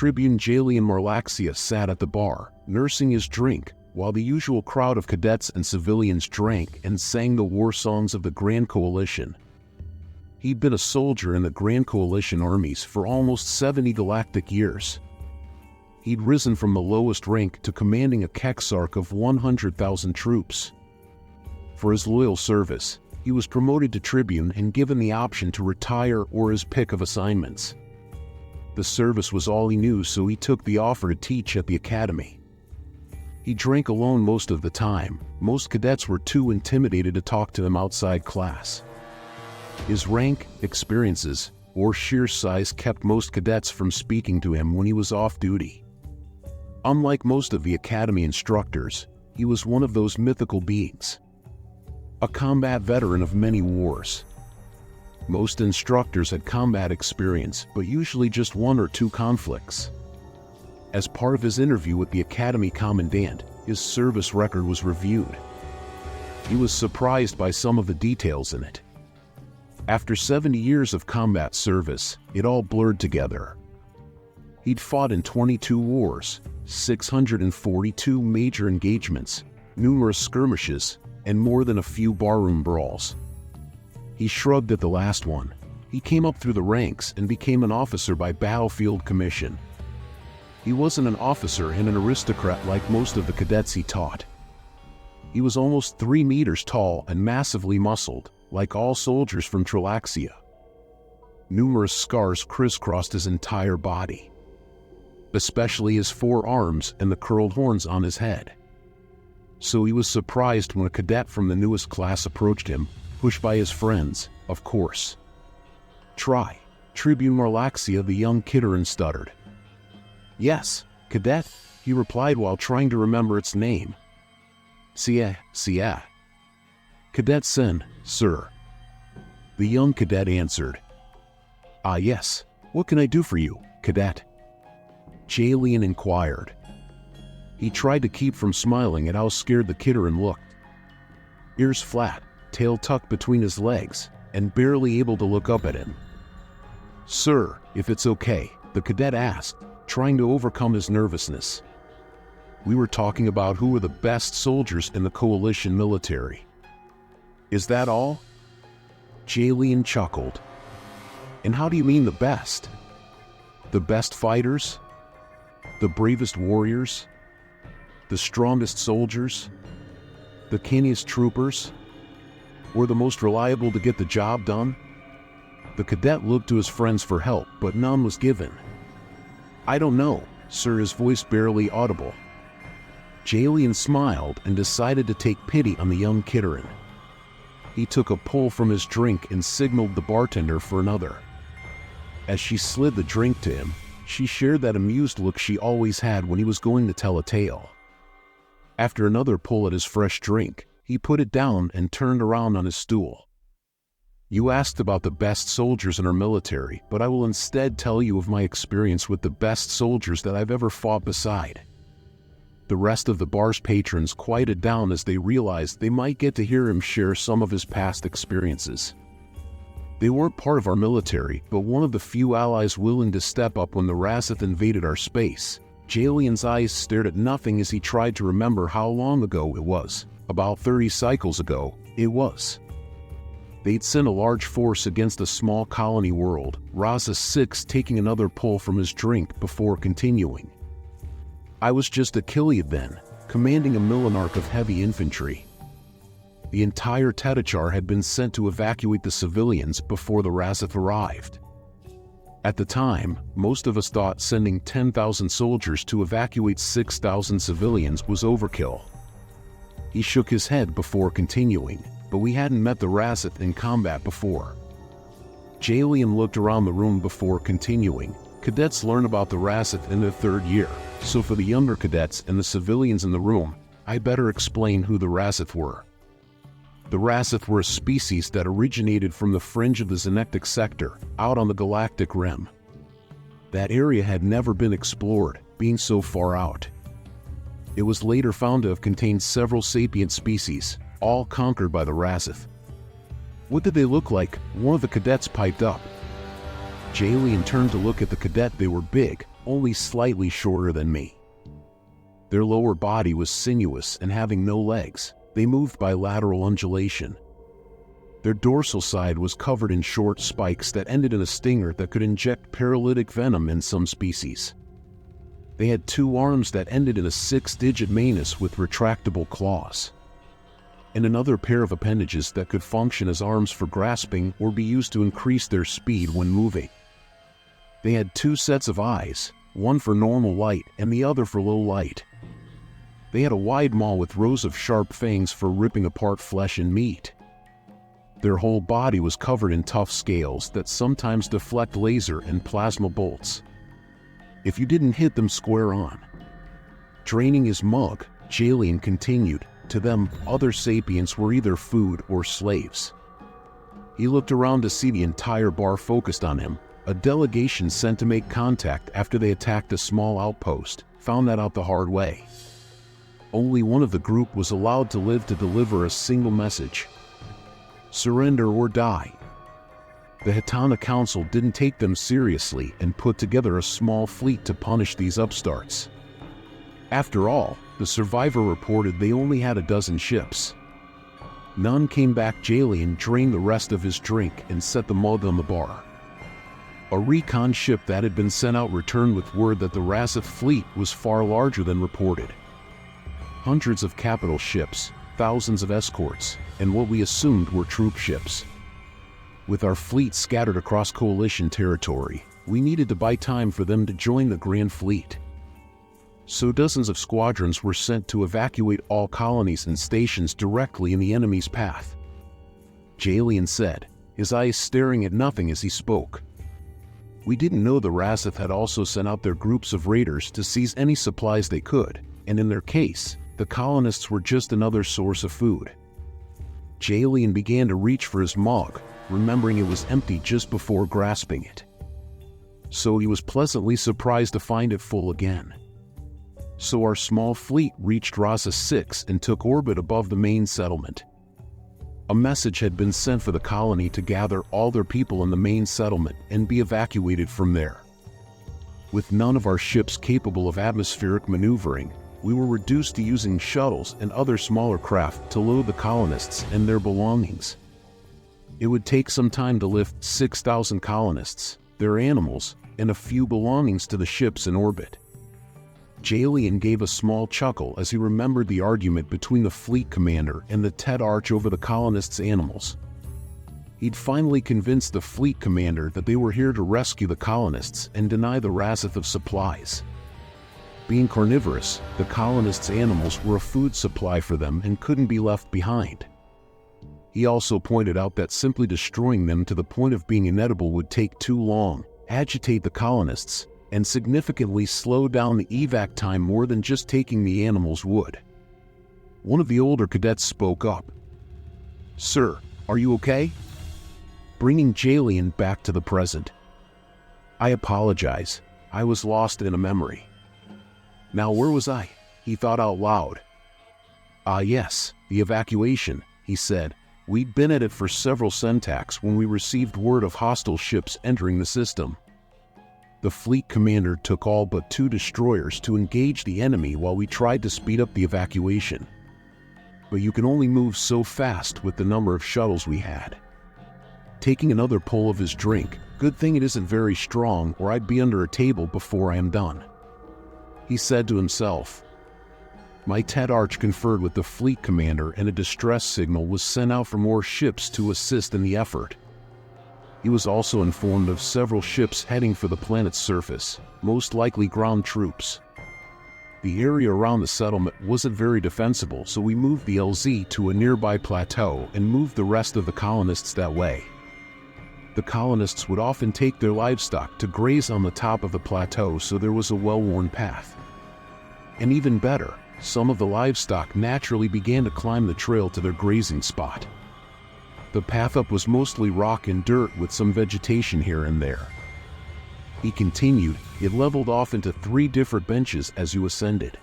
Tribune Jalian Marlaxia sat at the bar, nursing his drink, while the usual crowd of cadets and civilians drank and sang the war songs of the Grand Coalition. He'd been a soldier in the Grand Coalition armies for almost 70 galactic years. He'd risen from the lowest rank to commanding a Kexarch of 100,000 troops. For his loyal service, he was promoted to Tribune and given the option to retire or his pick of assignments. The service was all he knew, so he took the offer to teach at the academy. He drank alone most of the time. Most cadets were too intimidated to talk to him outside class. His rank, experiences, or sheer size kept most cadets from speaking to him when he was off duty. Unlike most of the academy instructors, he was one of those mythical beings. A combat veteran of many wars. Most instructors had combat experience, but usually just one or two conflicts. As part of his interview with the academy commandant, his service record was reviewed. He was surprised by some of the details in it. After 70 years of combat service, it all blurred together. He'd fought in 22 wars, 642 major engagements, numerous skirmishes, and more than a few barroom brawls. He shrugged at the last one. He came up through the ranks and became an officer by battlefield commission. He wasn't an officer and an aristocrat like most of the cadets he taught. He was almost 3 meters tall and massively muscled, like all soldiers from Trilaxia. Numerous scars crisscrossed his entire body, especially his 4 arms and the curled horns on his head. So he was surprised when a cadet from the newest class approached him, pushed by his friends, of course. "Try, Tribune Marlaxia," the young Kitteran stuttered. "Yes, cadet," he replied while trying to remember its name. "Sia. Cadet Sen, sir," the young cadet answered. "Ah yes, what can I do for you, cadet?" Jalian inquired. He tried to keep from smiling at how scared the Kitteran looked. Ears flat, tail tucked between his legs, and barely able to look up at him. "Sir, if it's okay," the cadet asked, trying to overcome his nervousness. "We were talking about who were the best soldiers in the Coalition military." "Is that all?" Jalian chuckled. "And how do you mean the best? The best fighters? The bravest warriors? The strongest soldiers? The canniest troopers? Or the most reliable to get the job done?" The cadet looked to his friends for help, but none was given. "I don't know, sir," his voice barely audible. Jalian smiled and decided to take pity on the young Kitteran. He took a pull from his drink and signaled the bartender for another. As she slid the drink to him, she shared that amused look she always had when he was going to tell a tale. After another pull at his fresh drink, he put it down and turned around on his stool. "You asked about the best soldiers in our military, but I will instead tell you of my experience with the best soldiers that I've ever fought beside." The rest of the bar's patrons quieted down as they realized they might get to hear him share some of his past experiences. They weren't part of our military, but one of the few allies willing to step up when the Razeth invaded our space. Jalian's eyes stared at nothing as he tried to remember how long ago it was. About 30 cycles ago, it was. They'd sent a large force against a small colony world, Raza 6 taking another pull from his drink before continuing. "I was just a Kiliad then, commanding a millinarch of heavy infantry. The entire Tetachar had been sent to evacuate the civilians before the Razeth arrived. At the time, most of us thought sending 10,000 soldiers to evacuate 6,000 civilians was overkill." He shook his head before continuing, "But we hadn't met the Razeth in combat before." Jalian looked around the room before continuing. "Cadets learn about the Razeth in their 3rd year, so for the younger cadets and the civilians in the room, I better explain who the Razeth were. The Razeth were a species that originated from the fringe of the Zenectic sector, out on the Galactic rim. That area had never been explored, being so far out. It was later found to have contained several sapient species, all conquered by the Razeth." "What did they look like?" one of the cadets piped up. Jalian turned to look at the cadet. "They were big, only slightly shorter than me. Their lower body was sinuous and having no legs. They moved by lateral undulation. Their dorsal side was covered in short spikes that ended in a stinger that could inject paralytic venom in some species. They had 2 arms that ended in a 6-digit manus with retractable claws, and another pair of appendages that could function as arms for grasping or be used to increase their speed when moving. They had 2 sets of eyes, one for normal light and the other for low light. They had a wide maw with rows of sharp fangs for ripping apart flesh and meat. Their whole body was covered in tough scales that sometimes deflect laser and plasma bolts if you didn't hit them square on. Draining his mug, Jalian continued, to them, other sapients were either food or slaves. He looked around to see the entire bar focused on him. A delegation sent to make contact after they attacked a small outpost found that out the hard way. Only one of the group was allowed to live to deliver a single message: surrender or die. The Hitana Council didn't take them seriously and put together a small fleet to punish these upstarts. After all, the survivor reported they only had a dozen ships. None came back. Jalian drained the rest of his drink and set the mug on the bar. A recon ship that had been sent out returned with word that the Razeth fleet was far larger than reported. Hundreds of capital ships, thousands of escorts, and what we assumed were troop ships. With our fleet scattered across coalition territory, we needed to buy time for them to join the Grand Fleet. So dozens of squadrons were sent to evacuate all colonies and stations directly in the enemy's path. Jalian said, his eyes staring at nothing as he spoke. We didn't know the Razeth had also sent out their groups of raiders to seize any supplies they could, and in their case, the colonists were just another source of food. Jalian began to reach for his mug, remembering it was empty just before grasping it. So he was pleasantly surprised to find it full again. So our small fleet reached Rasa 6 and took orbit above the main settlement. A message had been sent for the colony to gather all their people in the main settlement and be evacuated from there. With none of our ships capable of atmospheric maneuvering, we were reduced to using shuttles and other smaller craft to load the colonists and their belongings. It would take some time to lift 6,000 colonists, their animals, and a few belongings to the ships in orbit. Jalian gave a small chuckle as he remembered the argument between the fleet commander and the Ted Arch over the colonists' animals. He'd finally convinced the fleet commander that they were here to rescue the colonists and deny the Razeth of supplies. Being carnivorous, the colonists' animals were a food supply for them and couldn't be left behind. He also pointed out that simply destroying them to the point of being inedible would take too long, agitate the colonists, and significantly slow down the evac time more than just taking the animals would. One of the older cadets spoke up. "Sir, are you okay?" Bringing Jalian back to the present. "I apologize. I was lost in a memory." Now where was I? He thought out loud. Yes, the evacuation, he said. We'd been at it for several centacs when we received word of hostile ships entering the system. The fleet commander took all but 2 destroyers to engage the enemy while we tried to speed up the evacuation. But you can only move so fast with the number of shuttles we had. Taking another pull of his drink, good thing it isn't very strong or I'd be under a table before I am done. He said to himself. My Ted Arch conferred with the fleet commander and a distress signal was sent out for more ships to assist in the effort. He was also informed of several ships heading for the planet's surface, most likely ground troops. The area around the settlement wasn't very defensible, so we moved the LZ to a nearby plateau and moved the rest of the colonists that way. The colonists would often take their livestock to graze on the top of the plateau, so there was a well-worn path. And even better, some of the livestock naturally began to climb the trail to their grazing spot. The path up was mostly rock and dirt with some vegetation here and there. He continued, it leveled off into 3 different benches as you ascended.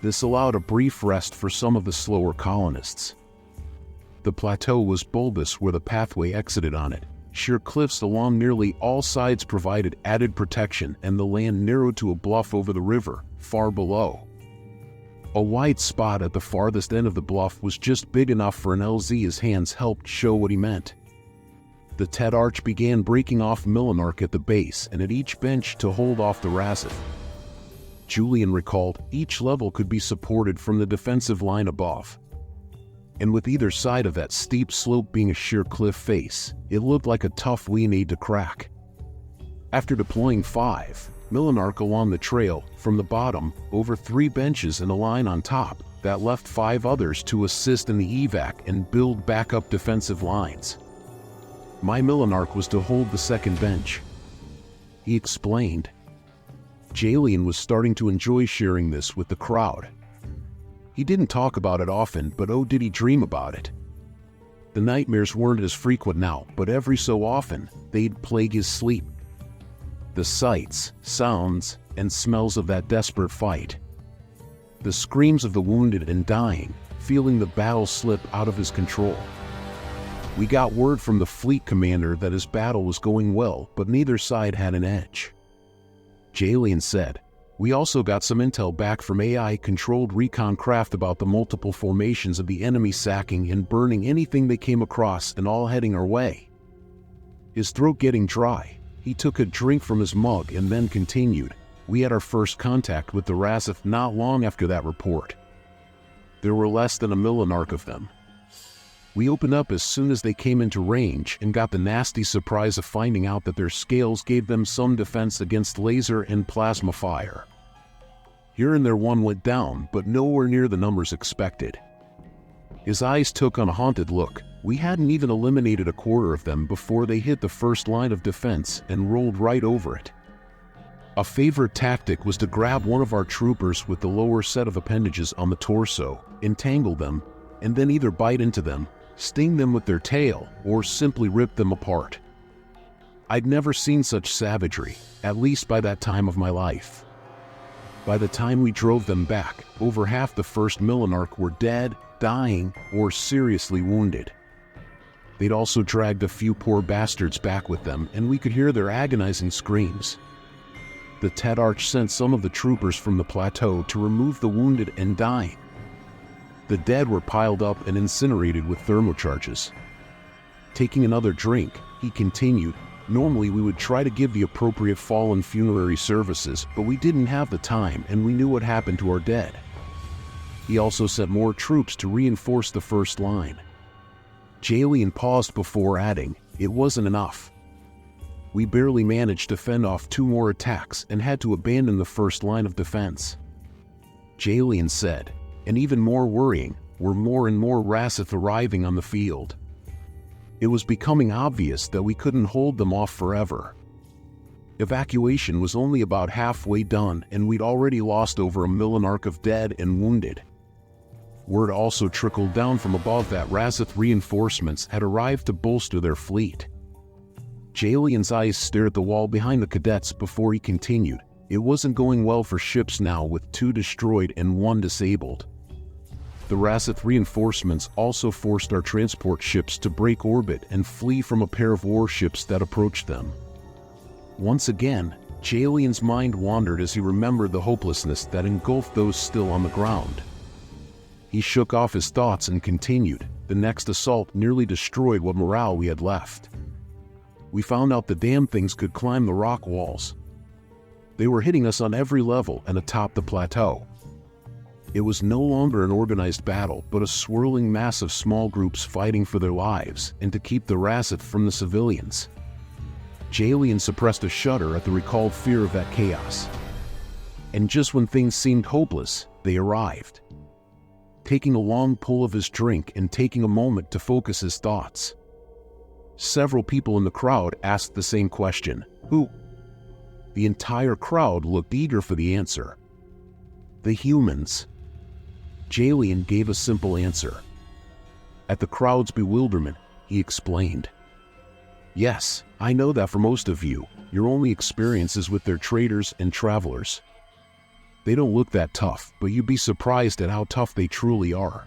This allowed a brief rest for some of the slower colonists. The plateau was bulbous where the pathway exited on it, sheer cliffs along nearly all sides provided added protection, and the land narrowed to a bluff over the river, far below. A wide spot at the farthest end of the bluff was just big enough for an LZ. His hands helped show what he meant. The Ted Arch began breaking off Millenarch at the base and at each bench to hold off the Razeth. Julian recalled each level could be supported from the defensive line above. And with either side of that steep slope being a sheer cliff face, it looked like a tough lead to crack. After deploying 5 Millenarch along the trail, from the bottom, over 3 benches and a line on top, that left 5 others to assist in the evac and build backup defensive lines. My Millenarch was to hold the second bench. He explained. Jalian was starting to enjoy sharing this with the crowd. He didn't talk about it often, but oh did he dream about it. The nightmares weren't as frequent now, but every so often, they'd plague his sleep. The sights, sounds, and smells of that desperate fight. The screams of the wounded and dying, feeling the battle slip out of his control. We got word from the fleet commander that his battle was going well, but neither side had an edge. Jalian said, "We also got some intel back from AI-controlled recon craft about the multiple formations of the enemy sacking and burning anything they came across and all heading our way." His throat getting dry, he took a drink from his mug and then continued, "We had our first contact with the Razeth not long after that report. There were less than a Millenarch of them. We opened up as soon as they came into range and got the nasty surprise of finding out that their scales gave them some defense against laser and plasma fire. Here and there one went down, but nowhere near the numbers expected." His eyes took on a haunted look. "We hadn't even eliminated a quarter of them before they hit the first line of defense and rolled right over it. A favorite tactic was to grab one of our troopers with the lower set of appendages on the torso, entangle them, and then either bite into them, sting them with their tail, or simply rip them apart. I'd never seen such savagery, at least by that time of my life. By the time we drove them back, over half the first Millenarch were dead, dying, or seriously wounded. They'd also dragged a few poor bastards back with them, and we could hear their agonizing screams. The Ted Arch sent some of the troopers from the plateau to remove the wounded and dying. The dead were piled up and incinerated with thermocharges." Taking another drink, he continued, "Normally we would try to give the appropriate fallen funerary services, but we didn't have the time and we knew what happened to our dead." He also sent more troops to reinforce the first line. Jalian paused before adding, "It wasn't enough. We barely managed to fend off 2 more attacks and had to abandon the first line of defense." Jalian said, "And even more worrying, were more and more Razeth arriving on the field. It was becoming obvious that we couldn't hold them off forever. Evacuation was only about halfway done and we'd already lost over a Millenarch of dead and wounded. Word also trickled down from above that Razeth reinforcements had arrived to bolster their fleet." Jalian's eyes stared at the wall behind the cadets before he continued, "It wasn't going well for ships now with 2 destroyed and 1 disabled. The Razeth reinforcements also forced our transport ships to break orbit and flee from a pair of warships that approached them." Once again, Jalian's mind wandered as he remembered the hopelessness that engulfed those still on the ground. He shook off his thoughts and continued, "The next assault nearly destroyed what morale we had left. We found out the damn things could climb the rock walls. They were hitting us on every level and atop the plateau. It was no longer an organized battle, but a swirling mass of small groups fighting for their lives and to keep the Razeth from the civilians." Jalian suppressed a shudder at the recalled fear of that chaos. And just when things seemed hopeless, they arrived. Taking a long pull of his drink and taking a moment to focus his thoughts. Several people in the crowd asked the same question, "Who?" The entire crowd looked eager for the answer. "The humans." Jalian gave a simple answer. At the crowd's bewilderment, he explained, "Yes, I know that for most of you, your only experience is with their traders and travelers. They don't look that tough, but you'd be surprised at how tough they truly are.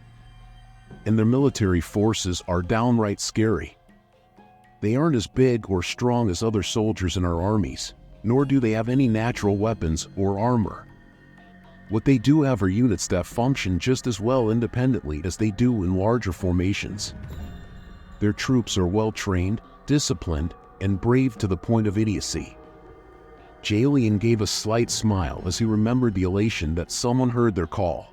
And their military forces are downright scary. They aren't as big or strong as other soldiers in our armies, nor do they have any natural weapons or armor. What they do have are units that function just as well independently as they do in larger formations. Their troops are well-trained, disciplined, and brave to the point of idiocy. Jalian gave a slight smile as he remembered the elation that someone heard their call.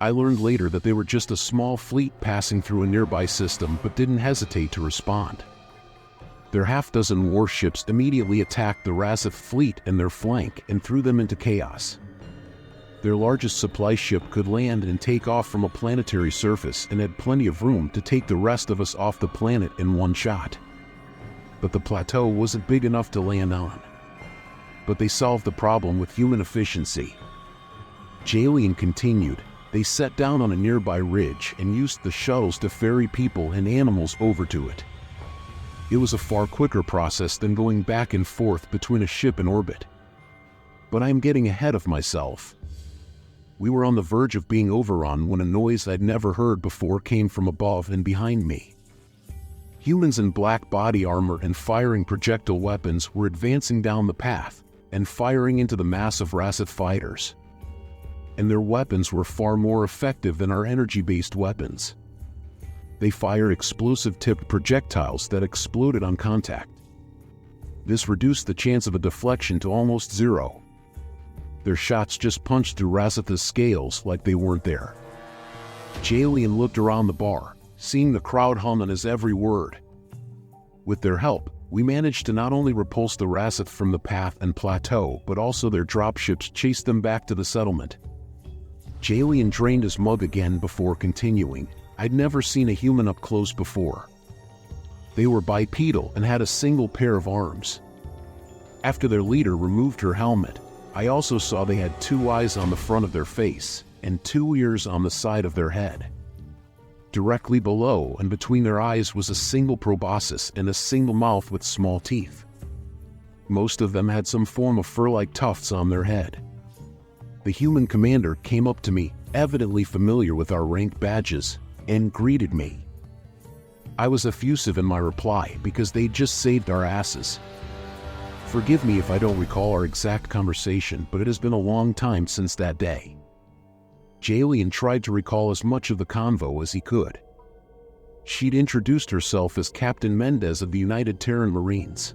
I learned later that they were just a small fleet passing through a nearby system but didn't hesitate to respond. Their half-dozen warships immediately attacked the Razith fleet in their flank and threw them into chaos. Their largest supply ship could land and take off from a planetary surface and had plenty of room to take the rest of us off the planet in one shot. But the plateau wasn't big enough to land on. But they solved the problem with human efficiency. Jalian continued. They set down on a nearby ridge and used the shuttles to ferry people and animals over to it. It was a far quicker process than going back and forth between a ship and orbit. But I am getting ahead of myself. We were on the verge of being overrun when a noise I'd never heard before came from above and behind me. Humans in black body armor and firing projectile weapons were advancing down the path and firing into the mass of Razith fighters. And their weapons were far more effective than our energy-based weapons. They fired explosive-tipped projectiles that exploded on contact. This reduced the chance of a deflection to almost zero. Their shots just punched through Razith's scales like they weren't there. Jalian looked around the bar, seeing the crowd hum on his every word. With their help, we managed to not only repulse the Razith from the path and plateau, but also their dropships chased them back to the settlement. Jalian drained his mug again before continuing. I'd never seen a human up close before. They were bipedal and had a single pair of arms. After their leader removed her helmet, I also saw they had 2 eyes on the front of their face and 2 ears on the side of their head. Directly below and between their eyes was a single proboscis and a single mouth with small teeth. Most of them had some form of fur-like tufts on their head. The human commander came up to me, evidently familiar with our rank badges, and greeted me. I was effusive in my reply because they'd just saved our asses. Forgive me if I don't recall our exact conversation, but it has been a long time since that day. Jalian tried to recall as much of the convo as he could. She'd introduced herself as Captain Mendez of the United Terran Marines.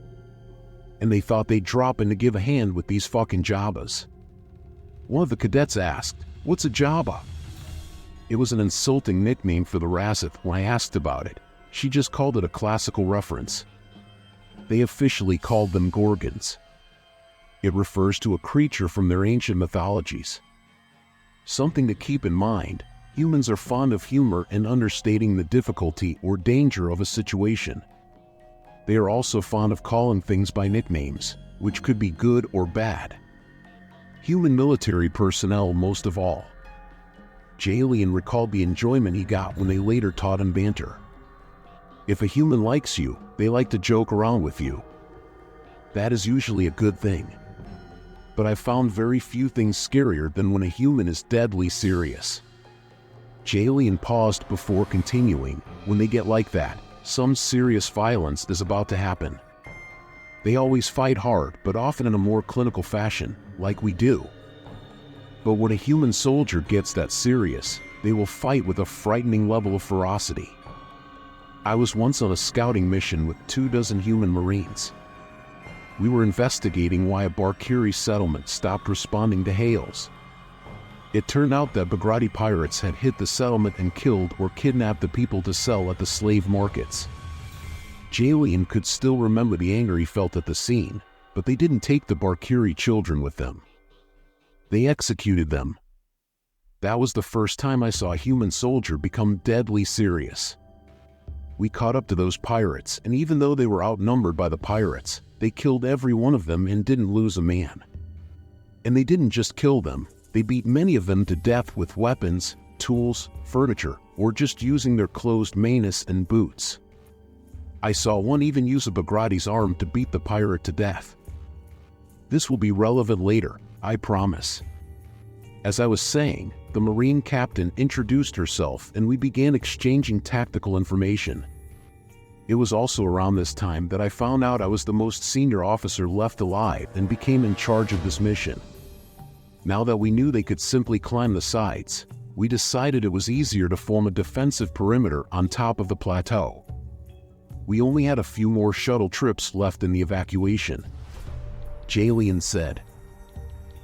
And they thought they'd drop in to give a hand with these fucking Jabbas. One of the cadets asked, "What's a Jabba?" It was an insulting nickname for the Razith. When I asked about it, she just called it a classical reference. They officially called them Gorgons. It refers to a creature from their ancient mythologies. Something to keep in mind, humans are fond of humor and understating the difficulty or danger of a situation. They are also fond of calling things by nicknames, which could be good or bad. Human military personnel most of all. Jalian recalled the enjoyment he got when they later taught him banter. If a human likes you, they like to joke around with you. That is usually a good thing. But I've found very few things scarier than when a human is deadly serious. Jalian paused before continuing. When they get like that, some serious violence is about to happen. They always fight hard, but often in a more clinical fashion, like we do. But when a human soldier gets that serious, they will fight with a frightening level of ferocity. I was once on a scouting mission with 24 human Marines. We were investigating why a Barkiri settlement stopped responding to hails. It turned out that Bagrati pirates had hit the settlement and killed or kidnapped the people to sell at the slave markets. Jalian could still remember the anger he felt at the scene, but they didn't take the Barkiri children with them. They executed them. That was the first time I saw a human soldier become deadly serious. We caught up to those pirates, and even though they were outnumbered by the pirates, they killed every one of them and didn't lose a man. And they didn't just kill them, they beat many of them to death with weapons, tools, furniture, or just using their closed manus and boots. I saw one even use a Bagrati's arm to beat the pirate to death. This will be relevant later, I promise. As I was saying, the Marine captain introduced herself and we began exchanging tactical information. It was also around this time that I found out I was the most senior officer left alive and became in charge of this mission. Now that we knew they could simply climb the sides, we decided it was easier to form a defensive perimeter on top of the plateau. We only had a few more shuttle trips left in the evacuation. Jalian said.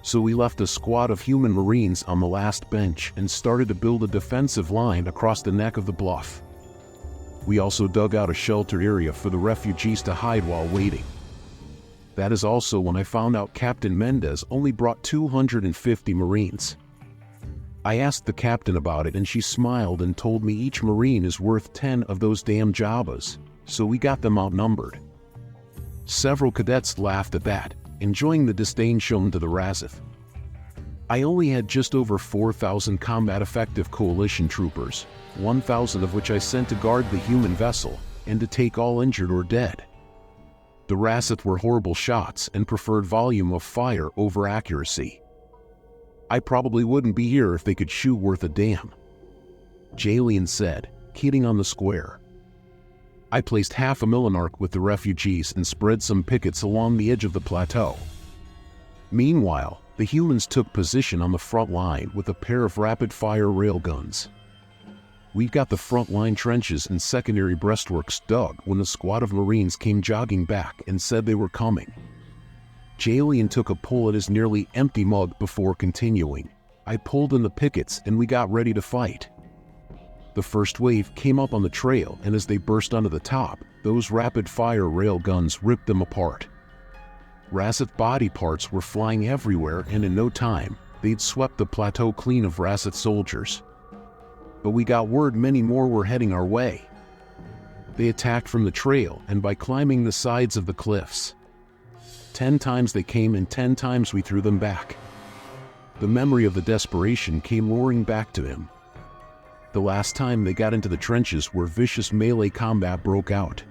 So we left a squad of human marines on the last bench and started to build a defensive line across the neck of the bluff. We also dug out a shelter area for the refugees to hide while waiting. That is also when I found out Captain Mendez only brought 250 Marines. I asked the captain about it and she smiled and told me each Marine is worth 10 of those damn Jabbas, so we got them outnumbered. Several cadets laughed at that, enjoying the disdain shown to the Razith. I only had just over 4,000 combat-effective coalition troopers, 1,000 of which I sent to guard the human vessel and to take all injured or dead. The Razith were horrible shots and preferred volume of fire over accuracy. I probably wouldn't be here if they could shoot worth a damn, Jalian said, kidding on the square. I placed half a Millenarch with the refugees and spread some pickets along the edge of the plateau. Meanwhile, the humans took position on the front line with a pair of rapid-fire railguns. We got the front line trenches and secondary breastworks dug when a squad of Marines came jogging back and said they were coming. Jalian took a pull at his nearly empty mug before continuing. I pulled in the pickets and we got ready to fight. The first wave came up on the trail, and as they burst onto the top, those rapid-fire railguns ripped them apart. Razith body parts were flying everywhere, and in no time, they'd swept the plateau clean of Razith soldiers. But we got word many more were heading our way. They attacked from the trail and by climbing the sides of the cliffs. 10 times they came and 10 times we threw them back. The memory of the desperation came roaring back to him. The last time they got into the trenches where vicious melee combat broke out.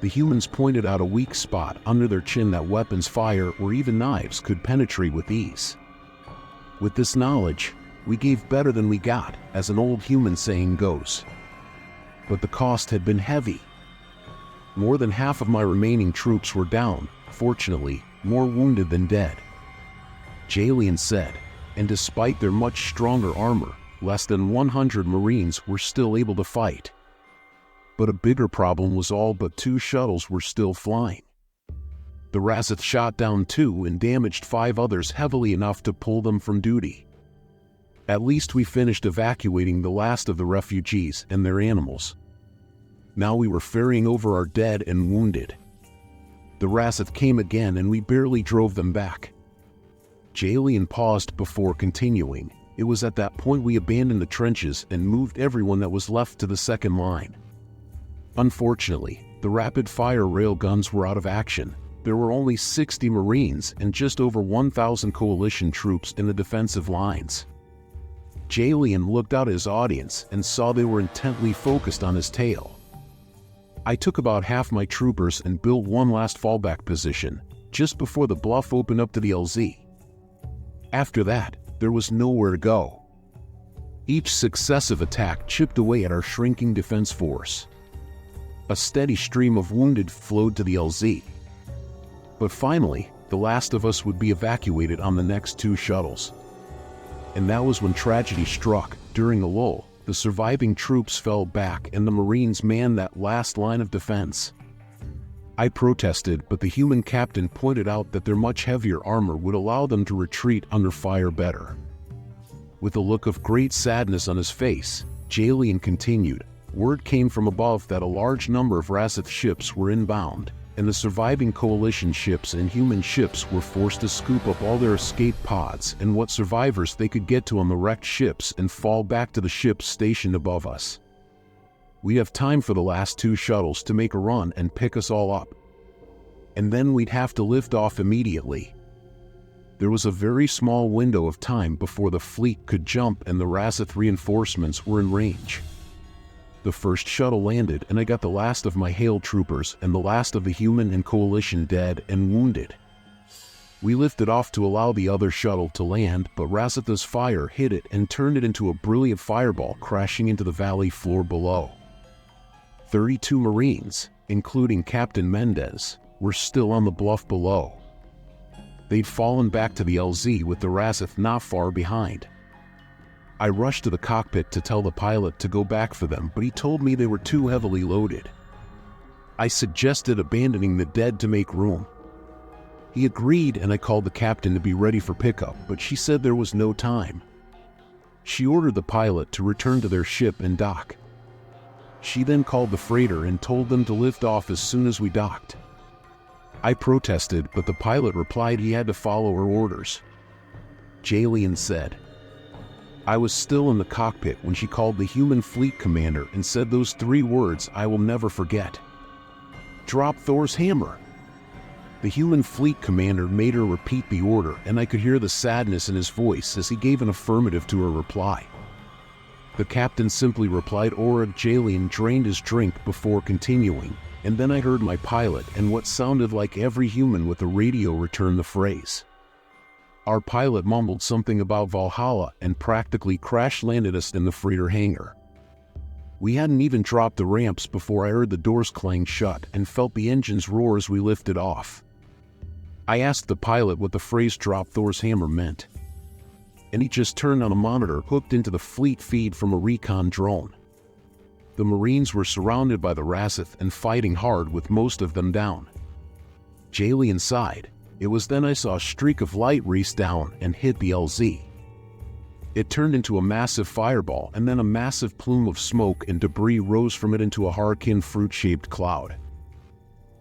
The humans pointed out a weak spot under their chin that weapons, fire, or even knives could penetrate with ease. With this knowledge, we gave better than we got, as an old human saying goes. But the cost had been heavy. More than half of my remaining troops were down, fortunately, more wounded than dead, Jalian said, and despite their much stronger armor, less than 100 Marines were still able to fight. But a bigger problem was all but 2 shuttles were still flying. The Razith shot down 2 and damaged 5 others heavily enough to pull them from duty. At least we finished evacuating the last of the refugees and their animals. Now we were ferrying over our dead and wounded. The Razith came again and we barely drove them back. Jalian paused before continuing. It was at that point we abandoned the trenches and moved everyone that was left to the second line. Unfortunately, the rapid-fire railguns were out of action. There were only 60 Marines and just over 1,000 coalition troops in the defensive lines. Jalian looked out at his audience and saw they were intently focused on his tail. I took about half my troopers and built one last fallback position, just before the bluff opened up to the LZ. After that, there was nowhere to go. Each successive attack chipped away at our shrinking defense force. A steady stream of wounded flowed to the LZ. But finally, the last of us would be evacuated on the next 2 shuttles. And that was when tragedy struck. During a lull, the surviving troops fell back and the Marines manned that last line of defense. I protested, but the human captain pointed out that their much heavier armor would allow them to retreat under fire better. With a look of great sadness on his face, Jalian continued. Word came from above that a large number of Razith ships were inbound, and the surviving coalition ships and human ships were forced to scoop up all their escape pods and what survivors they could get to on the wrecked ships and fall back to the ships stationed above us. We have time for the last 2 shuttles to make a run and pick us all up. And then we'd have to lift off immediately. There was a very small window of time before the fleet could jump and the Razith reinforcements were in range. The first shuttle landed and I got the last of my Hail troopers and the last of the human and coalition dead and wounded. We lifted off to allow the other shuttle to land, but Razith's fire hit it and turned it into a brilliant fireball crashing into the valley floor below. 32 Marines, including Captain Mendez, were still on the bluff below. They'd fallen back to the LZ with the Razith not far behind. I rushed to the cockpit to tell the pilot to go back for them, but he told me they were too heavily loaded. I suggested abandoning the dead to make room. He agreed, and I called the captain to be ready for pickup, but she said there was no time. She ordered the pilot to return to their ship and dock. She then called the freighter and told them to lift off as soon as we docked. I protested, but the pilot replied he had to follow her orders. Jalian said, I was still in the cockpit when she called the human fleet commander and said those 3 words I will never forget. Drop Thor's hammer. The human fleet commander made her repeat the order, and I could hear the sadness in his voice as he gave an affirmative to her reply. The captain simply replied, Orc. Jalian drained his drink before continuing, and then I heard my pilot and what sounded like every human with the radio return the phrase. Our pilot mumbled something about Valhalla and practically crash-landed us in the freighter hangar. We hadn't even dropped the ramps before I heard the doors clang shut and felt the engines roar as we lifted off. I asked the pilot what the phrase "drop Thor's hammer" meant, and he just turned on a monitor hooked into the fleet feed from a recon drone. The Marines were surrounded by the Razith and fighting hard with most of them down. Jalian sighed. It was then I saw a streak of light race down and hit the LZ. It turned into a massive fireball, and then a massive plume of smoke and debris rose from it into a Harkin fruit-shaped cloud.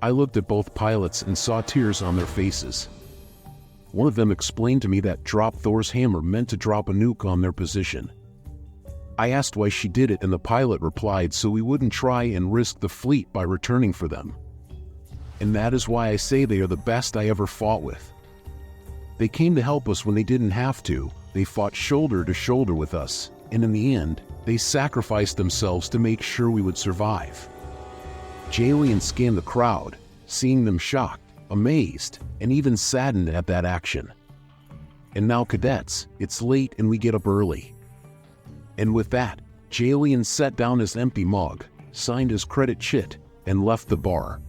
I looked at both pilots and saw tears on their faces. One of them explained to me that drop Thor's hammer meant to drop a nuke on their position. I asked why she did it, and the pilot replied so we wouldn't try and risk the fleet by returning for them. And that is why I say they are the best I ever fought with. They came to help us when they didn't have to. They fought shoulder to shoulder with us, and in the end, they sacrificed themselves to make sure we would survive. Jalian scanned the crowd, seeing them shocked, amazed, and even saddened at that action. And now, cadets, it's late and we get up early. And with that, Jalian set down his empty mug, signed his credit chit, and left the bar.